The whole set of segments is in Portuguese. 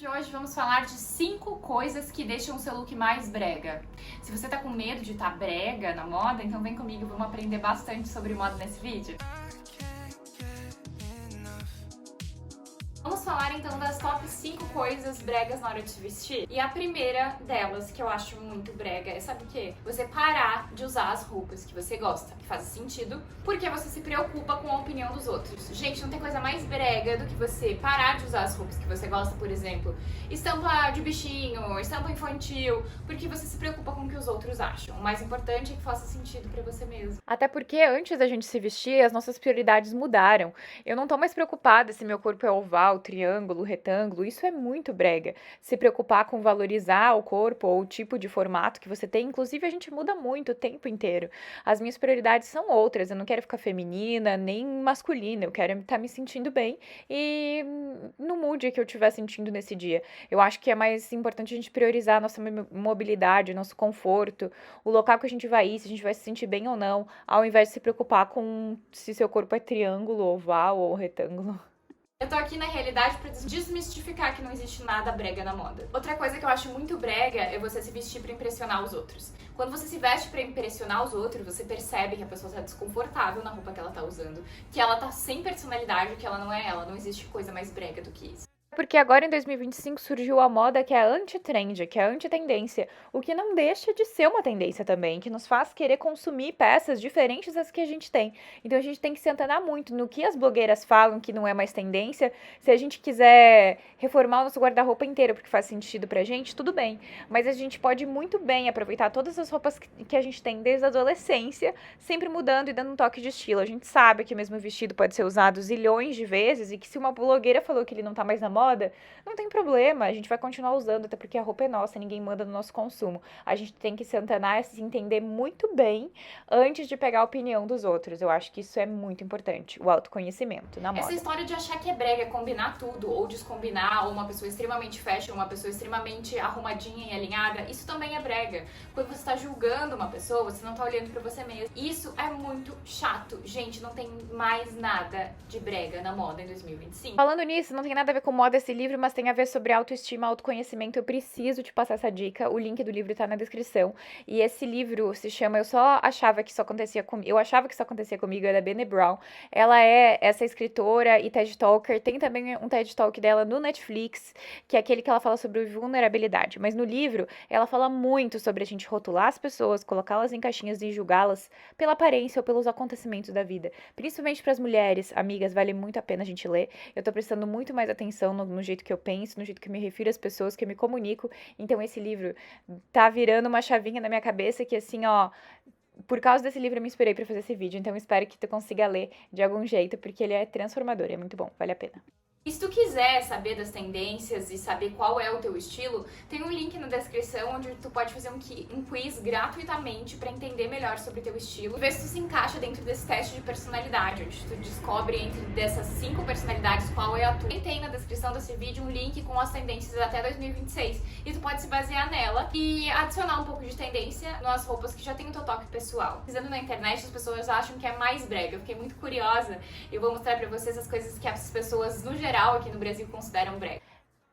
de hoje vamos falar de 5 coisas que deixam o seu look mais brega. Se você tá com medo de estar brega na moda, então vem comigo, vamos aprender bastante sobre moda nesse vídeo. Vamos falar então das top 5 coisas bregas na hora de se vestir. E a primeira delas, que eu acho muito brega, é sabe o quê? Você parar de usar as roupas que você gosta, que faz sentido, porque você se preocupa com a opinião dos outros. Gente, não tem coisa mais brega do que você parar de usar as roupas que você gosta, por exemplo, estampa de bichinho, estampa infantil, porque você se preocupa com o que os outros acham. O mais importante é que faça sentido pra você mesmo. Até porque antes da gente se vestir, as nossas prioridades mudaram. Eu não tô mais preocupada se meu corpo é oval, triângulo, retângulo. Isso é muito brega. Se preocupar com valorizar o corpo ou o tipo de formato que você tem. Inclusive, a gente muda muito o tempo inteiro. As minhas prioridades são outras. Eu não quero ficar feminina, nem masculina. Eu quero estar me sentindo bem e no mood que eu estiver sentindo nesse dia. Eu acho que é mais importante a gente priorizar a nossa mobilidade, nosso conforto, o local que a gente vai ir, se a gente vai se sentir bem ou não, ao invés de se preocupar com se seu corpo é triângulo, oval ou retângulo. Eu tô aqui na realidade pra desmistificar que não existe nada brega na moda. Outra coisa que eu acho muito brega é você se vestir pra impressionar os outros. Quando você se veste pra impressionar os outros, você percebe que a pessoa tá desconfortável na roupa que ela tá usando, que ela tá sem personalidade, que ela não é ela. Não existe coisa mais brega do que isso. Porque agora em 2025 surgiu a moda que é anti-trend, que é anti-tendência, o que não deixa de ser uma tendência também, que nos faz querer consumir peças diferentes das que a gente tem. Então a gente tem que se antenar muito no que as blogueiras falam que não é mais tendência. Se a gente quiser reformar o nosso guarda-roupa inteiro porque faz sentido pra gente, tudo bem. Mas a gente pode muito bem aproveitar todas as roupas que a gente tem desde a adolescência, sempre mudando e dando um toque de estilo. A gente sabe que o mesmo vestido pode ser usado zilhões de vezes e que se uma blogueira falou que ele não tá mais na moda, não tem problema, a gente vai continuar usando, até porque a roupa é nossa, ninguém manda no nosso consumo. A gente tem que se antenar, se entender muito bem antes de pegar a opinião dos outros. Eu acho que isso é muito importante, o autoconhecimento na moda. Essa história de achar que é brega combinar tudo, ou descombinar, ou uma pessoa extremamente fashion, uma pessoa extremamente arrumadinha e alinhada, isso também é brega. Quando você tá julgando uma pessoa, você não tá olhando pra você mesmo. Isso é muito chato. Gente, não tem mais nada de brega na moda em 2025. Falando nisso, não tem nada a ver com moda esse livro, mas tem a ver sobre autoestima, autoconhecimento. Eu preciso te passar essa dica. O link do livro tá na descrição. E esse livro se chama Eu achava que isso acontecia comigo, é da Brené Brown. Ela é essa escritora e TED Talker. Tem também um TED Talk dela no Netflix, que é aquele que ela fala sobre vulnerabilidade. Mas no livro, ela fala muito sobre a gente rotular as pessoas, colocá-las em caixinhas e julgá-las pela aparência ou pelos acontecimentos da vida. Principalmente para as mulheres, amigas, vale muito a pena a gente ler. Eu tô prestando muito mais atenção no jeito que eu penso, no jeito que eu me refiro às pessoas, que eu me comunico. Então esse livro tá virando uma chavinha na minha cabeça que assim, ó, por causa desse livro eu me inspirei pra fazer esse vídeo. Então eu espero que tu consiga ler de algum jeito, porque ele é transformador, é muito bom, vale a pena. E se tu quiser saber das tendências e saber qual é o teu estilo, tem um link na descrição onde tu pode fazer um quiz gratuitamente pra entender melhor sobre o teu estilo e ver se tu se encaixa dentro desse teste de personalidade, onde tu descobre entre dessas 5 personalidades qual é a tua. E tem na descrição desse vídeo um link com as tendências até 2026 e tu pode se basear nela e adicionar um pouco de tendência nas roupas que já tem o teu toque pessoal. Pesquisando na internet, as pessoas acham que é mais brega. Eu fiquei muito curiosa e eu vou mostrar pra vocês as coisas que as pessoas, no geral, aqui no Brasil consideram brega.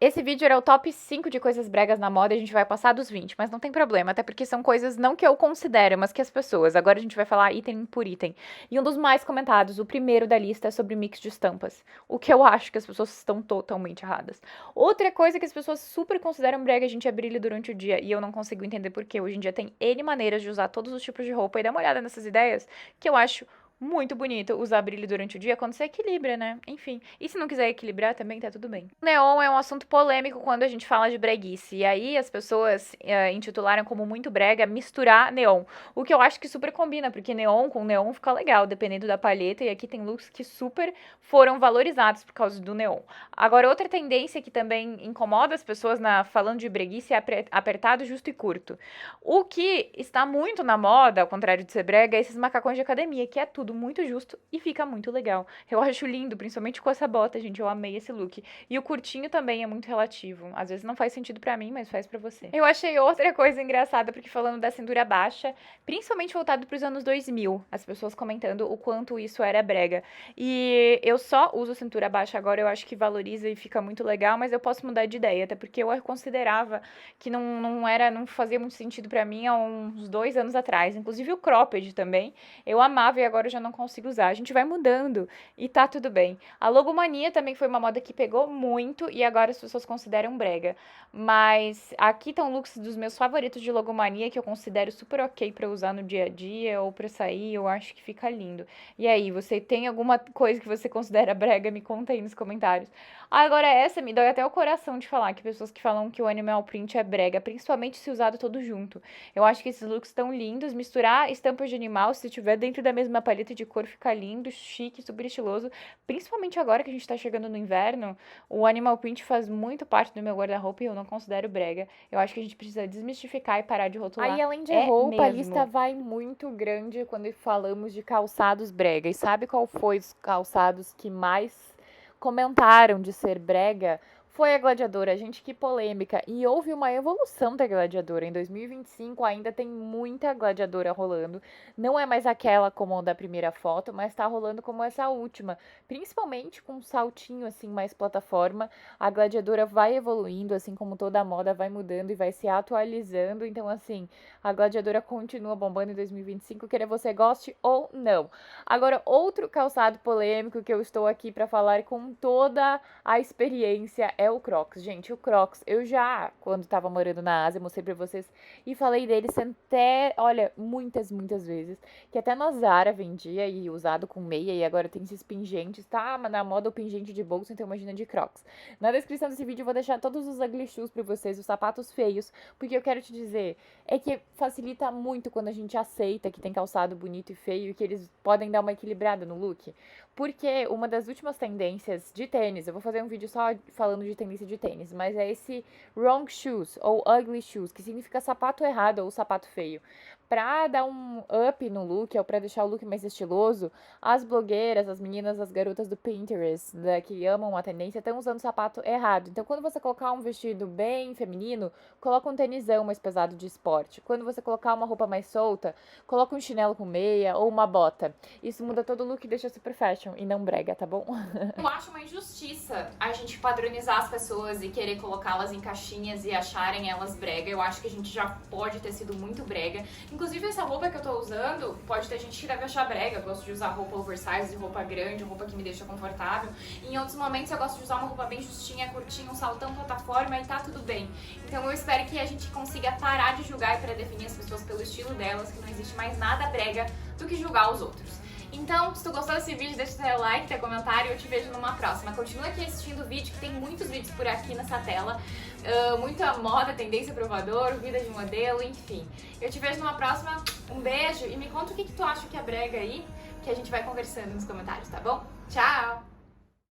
Esse vídeo era o top 5 de coisas bregas na moda e a gente vai passar dos 20, mas não tem problema, até porque são coisas não que eu considero, mas que as pessoas. Agora a gente vai falar item por item. E um dos mais comentados, o primeiro da lista, é sobre mix de estampas. O que eu acho que as pessoas estão totalmente erradas. Outra coisa que as pessoas super consideram brega, a gente é brilho durante o dia. E eu não consigo entender por quê. Hoje em dia tem N maneiras de usar todos os tipos de roupa. E dá uma olhada nessas ideias, que eu acho muito bonito usar brilho durante o dia quando você equilibra, né? Enfim. E se não quiser equilibrar, também tá tudo bem. Neon é um assunto polêmico quando a gente fala de breguice. E aí as pessoas intitularam como muito brega misturar neon. O que eu acho que super combina, porque neon com neon fica legal, dependendo da palheta. E aqui tem looks que super foram valorizados por causa do neon. Agora, outra tendência que também incomoda as pessoas falando de breguice é apertado, justo e curto. O que está muito na moda, ao contrário de ser brega, é esses macacões de academia, que é tudo tudo muito justo e fica muito legal. Eu acho lindo, principalmente com essa bota, gente, eu amei esse look. E o curtinho também é muito relativo. Às vezes não faz sentido pra mim, mas faz pra você. Eu achei outra coisa engraçada, porque falando da cintura baixa, principalmente voltado pros anos 2000, as pessoas comentando o quanto isso era brega. E eu só uso cintura baixa agora, eu acho que valoriza e fica muito legal, mas eu posso mudar de ideia, até porque eu considerava que não fazia muito sentido pra mim há uns 2 anos atrás. Inclusive o cropped também, eu amava e agora eu já não consigo usar. A gente vai mudando e tá tudo bem. A logomania também foi uma moda que pegou muito e agora as pessoas consideram brega. Mas aqui estão looks dos meus favoritos de logomania que eu considero super ok pra usar no dia a dia ou pra sair, eu acho que fica lindo. E aí, você tem alguma coisa que você considera brega? Me conta aí nos comentários. Agora essa me dói até o coração de falar, que pessoas que falam que o animal print é brega, principalmente se usado todo junto. Eu acho que esses looks estão lindos, misturar estampas de animal, se tiver dentro da mesma paleta de cor, fica lindo, chique, super estiloso. Principalmente agora que a gente tá chegando no inverno, o animal print faz muito parte do meu guarda-roupa e eu não considero brega. Eu acho que a gente precisa desmistificar e parar de rotular. Aí, além de É roupa, a mesmo. lista vai muito grande quando falamos de calçados brega. E sabe qual foi os calçados que mais comentaram de ser brega? Foi a Gladiadora, gente, que polêmica. E houve uma evolução da Gladiadora. Em 2025 ainda tem muita Gladiadora rolando. Não é mais aquela como da primeira foto, mas tá rolando como essa última. Principalmente com um saltinho, assim, mais plataforma. A Gladiadora vai evoluindo, assim como toda a moda vai mudando e vai se atualizando. Então, assim, a Gladiadora continua bombando em 2025, quer você goste ou não. Agora, outro calçado polêmico que eu estou aqui para falar com toda a experiência é o Crocs. Gente, o Crocs, eu já, quando tava morando na Ásia, mostrei pra vocês e falei dele até, olha, muitas vezes, que até na Zara vendia e usado com meia e agora tem esses pingentes, tá? Na moda o pingente de bolsa, então imagina de Crocs. Na descrição desse vídeo eu vou deixar todos os ugly shoes pra vocês, os sapatos feios, porque eu quero te dizer, é que facilita muito quando a gente aceita que tem calçado bonito e feio e que eles podem dar uma equilibrada no look. Porque uma das últimas tendências de tênis, eu vou fazer um vídeo só falando de tendência de tênis, mas é esse wrong shoes ou ugly shoes, que significa sapato errado ou sapato feio. Pra dar um up no look, ou pra deixar o look mais estiloso, as blogueiras, as meninas, as garotas do Pinterest, que amam a tendência, estão usando sapato errado. Então, quando você colocar um vestido bem feminino, coloca um tênisão mais pesado de esporte. Quando você colocar uma roupa mais solta, coloca um chinelo com meia ou uma bota. Isso muda todo o look e deixa super fashion e não brega, tá bom? Eu acho uma injustiça a gente padronizar as pessoas e querer colocá-las em caixinhas e acharem elas brega. Eu acho que a gente já pode ter sido muito brega. Inclusive, essa roupa que eu tô usando, pode ter gente que deve achar brega. Eu gosto de usar roupa oversize, roupa grande, roupa que me deixa confortável. E em outros momentos eu gosto de usar uma roupa bem justinha, curtinha, um saltão, plataforma e tá tudo bem. Então eu espero que a gente consiga parar de julgar e para definir as pessoas pelo estilo delas, que não existe mais nada brega do que julgar os outros. Então, se tu gostou desse vídeo, deixa teu like, teu comentário e eu te vejo numa próxima. Continua aqui assistindo o vídeo, que tem muitos vídeos por aqui nessa tela. Muita moda, tendência provador, vida de modelo, enfim. Eu te vejo numa próxima, um beijo e me conta o que tu acha que é brega aí, que a gente vai conversando nos comentários, tá bom? Tchau!